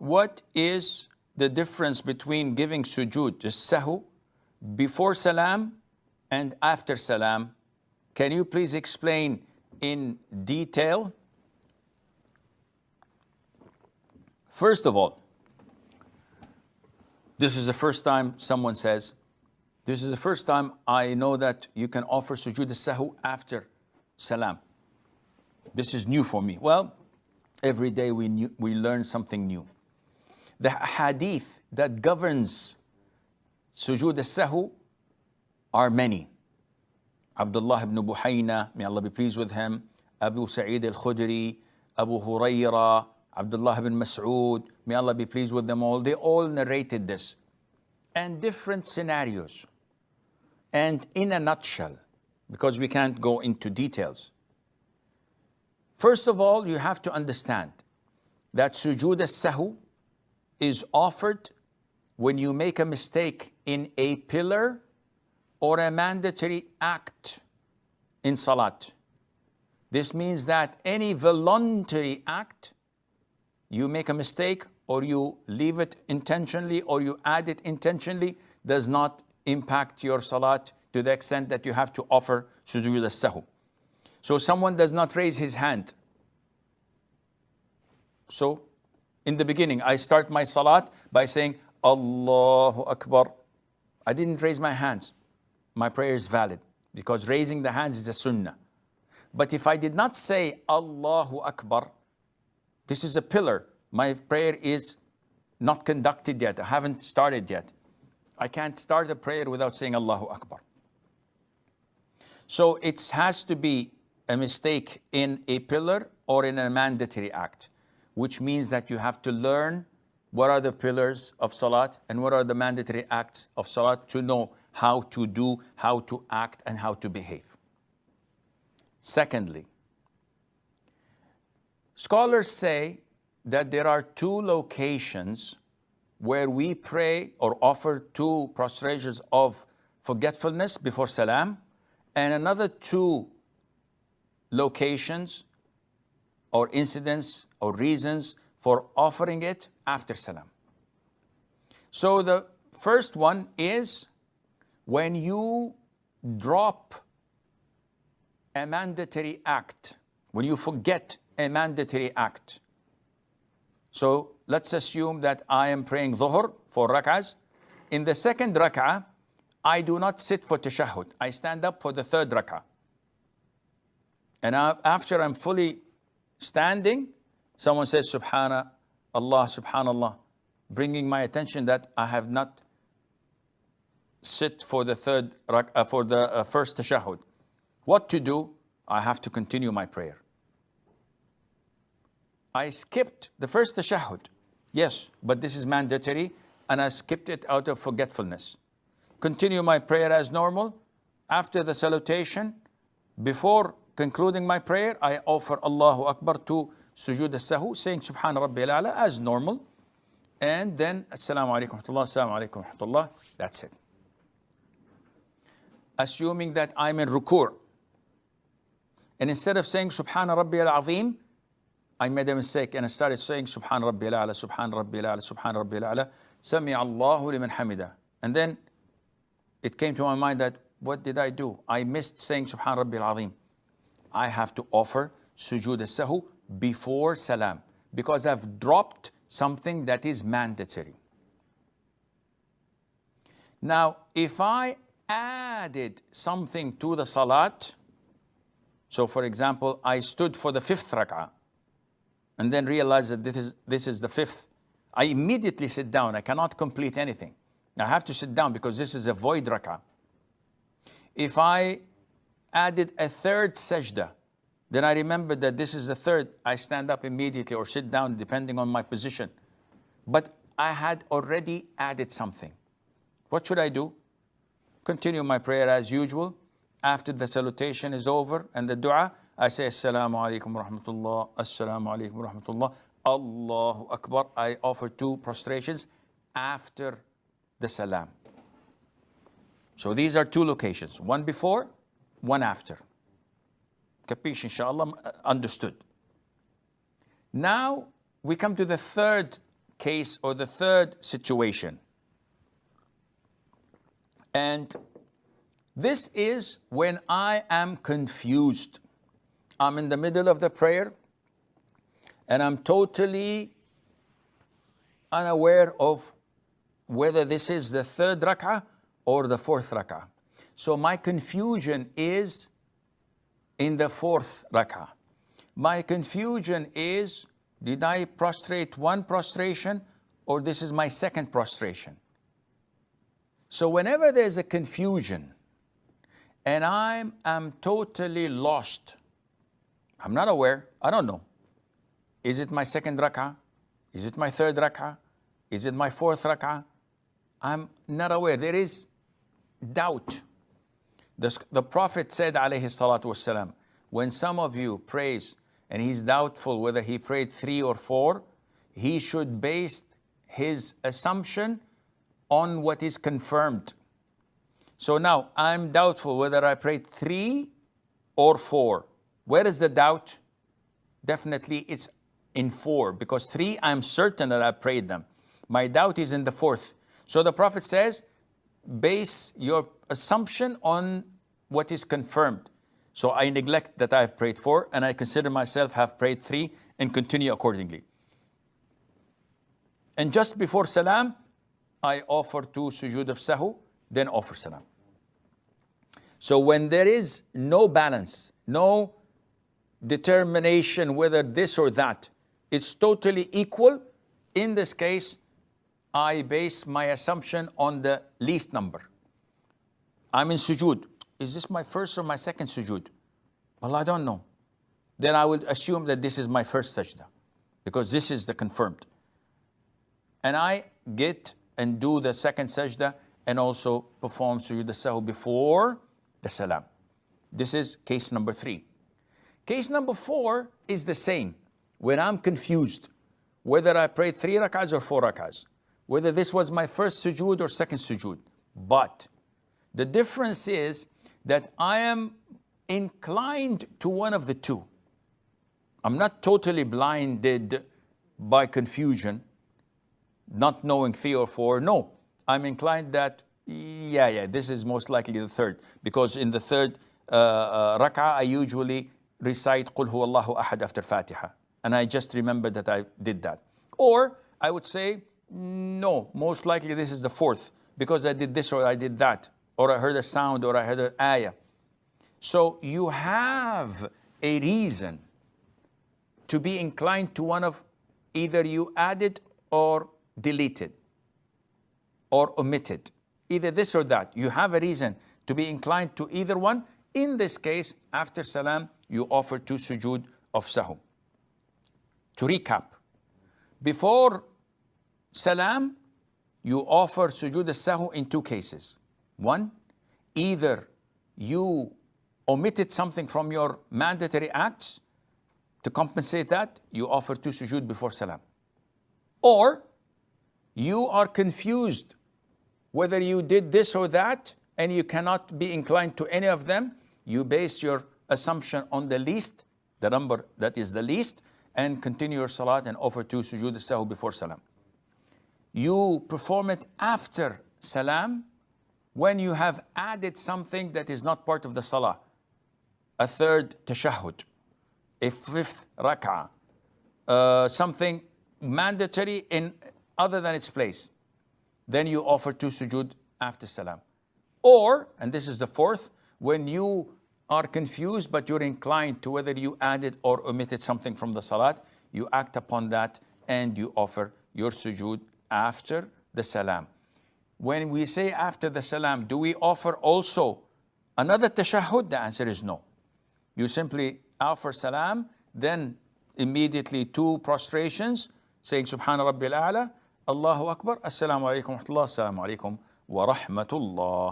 what is the difference between giving sujood, the Sahu, before Salam and after Salam? Can you please explain in detail? First of all, this is the first time someone says, this is the first time I know that you can offer Sujood al-Sahu after Salam. This is new for me. Well, every day we learn something new. The hadith that governs Sujood al-Sahu are many. Abdullah ibn Buhayna, may Allah be pleased with him, Abu Sa'id al-Khudri, Abu Huraira, Abdullah ibn Mas'ud, may Allah be pleased with them all. They all narrated this. And different scenarios. And in a nutshell, because we can't go into details. First of all, you have to understand that Sujood al-Sahu is offered when you make a mistake in a pillar or a mandatory act in Salat. This means that any voluntary act, you make a mistake or you leave it intentionally or you add it intentionally, does not impact your Salat to the extent that you have to offer Sujood al-Sahu. So someone does not raise his hand. So in the beginning, I start my Salat by saying, Allahu Akbar. I didn't raise my hands. My prayer is valid because raising the hands is a sunnah. But if I did not say Allahu Akbar, this is a pillar. My prayer is not conducted yet. I haven't started yet. I can't start a prayer without saying Allahu Akbar. So it has to be a mistake in a pillar or in a mandatory act, which means that you have to learn what are the pillars of Salat and what are the mandatory acts of Salat to know how to do, how to act, and how to behave. Secondly, scholars say that there are two locations where we pray or offer two prostrations of forgetfulness before Salam, and another two locations or incidents or reasons for offering it after Salam. So the first one is when you drop a mandatory act, when you forget a mandatory act. So let's assume that I am praying Dhuhr for rak'ahs. In the second rak'ah, I do not sit for tashahhud. I stand up for the third rak'ah. And after I'm fully standing, someone says, Subhanallah, Subhanallah, bringing my attention that I have not sit for the third for the first tashahhud. What to do? I have to continue my prayer. I skipped the first tashahhud. Yes, but this is mandatory and I skipped it out of forgetfulness. Continue my prayer as normal. After the salutation, before concluding my prayer, I offer Allahu Akbar to Sujood al-Sahu, saying Subhana Rabbil A'la as normal. And then Assalamu alaikum wa rahmatullah, Assalamu alaikum wa rahmatullah. That's it. Assuming that I'm in ruku'. And instead of saying Subhana Rabbil Azim, I made a mistake and I started saying Subhana Rabbil A'la, Subhana Rabbil A'la, Subhana Rabbil A'la, Sami Allahu liman hamida. And then it came to my mind that, what did I do? I missed saying Subhana Rabbil Azim. I have to offer Sujood al-Sahu before Salam because I've dropped something that is mandatory. Now, if I added something to the Salat, so for example, I stood for the fifth rak'ah and then realized that this is the fifth, I immediately sit down. I cannot complete anything. I have to sit down because this is a void rak'ah. If I added a third sajda, then I remember that this is the third, I stand up immediately or sit down depending on my position. But I had already added something. What should I do? Continue my prayer as usual. After the salutation is over and the dua, I say Assalamu alaikum wa rahmatullah, Assalamu alaikum wa rahmatullah, Allahu Akbar. I offer two prostrations after the Salam. So these are two locations, one before, one after. Capish, inshallah, understood. Now we come to the third case or the third situation. And this is when I am confused. I'm in the middle of the prayer and I'm totally unaware of whether this is the third rak'ah or the fourth rak'ah. So my confusion is in the fourth rak'ah. My confusion is, did I prostrate one prostration or this is my second prostration? So whenever there's a confusion and I'm totally lost, I'm not aware, I don't know. Is it my second rak'ah? Is it my third rak'ah? Is it my fourth rak'ah? I'm not aware. There is doubt. The Prophet said, alayhi salatu wasalam, when some of you prays and he's doubtful whether he prayed 3 or 4, he should base his assumption on what is confirmed. So now I'm doubtful whether I prayed 3 or 4. Where is the doubt? Definitely it's in 4, because 3 I'm certain that I prayed them. My doubt is in the 4th. So the Prophet says, base your assumption on what is confirmed. So I neglect that I've prayed 4 and I consider myself have prayed 3 and continue accordingly. And just before Salam, I offer 2 sujood of Sahu, then offer Salam. So when there is no balance, no determination whether this or that, it's totally equal, in this case, I base my assumption on the least number. I'm in Sujood. Is this my first or my second Sujood? Well, I don't know. Then I would assume that this is my first sajda, because this is the confirmed. And I get and do the second sajda and also perform Sujood al-Sahw before the Salam. This is case number 3. Case number 4 is the same. When I'm confused, whether I prayed 3 rak'ahs or 4 rak'ahs, whether this was my first sujood or second sujood. But the difference is that I am inclined to one of the two. I'm not totally blinded by confusion, not knowing 3 or 4. No, I'm inclined that, this is most likely the third. Because in the third rak'ah, I usually recite Qul Huwallahu Ahad after Fatiha. And I just remember that I did that. Or I would say, no, most likely this is the 4th, because I did this or I did that, or I heard a sound or I heard an ayah. So you have a reason to be inclined to one of either you added or deleted or omitted. Either this or that. You have a reason to be inclined to either one. In this case, after Salam, you offer 2 sujood of Sahu. To recap, before Salam, you offer Sujood al-Sahw in 2 cases. 1, either you omitted something from your mandatory acts, to compensate that, you offer 2 sujood before Salam. Or you are confused whether you did this or that, and you cannot be inclined to any of them. You base your assumption on the least, the number that is the least, and continue your salat and offer 2 sujood al-Sahw before Salam. You perform it after Salam when you have added something that is not part of the salah. A 3rd tashahhud, a 5th rak'ah, something mandatory in other than its place. Then you offer 2 sujood after Salam. Or, and this is the 4th, when you are confused but you're inclined to whether you added or omitted something from the salat, you act upon that and you offer your sujood after the Salam. When we say after the Salam, do we offer also another tashahhud? The answer is no. You simply offer Salam, then immediately 2 prostrations, saying Subhana Rabbil A'la, Allahu Akbar, Assalamu alaikum wa rahmatullah, Assalamu alaikum wa rahmatullah.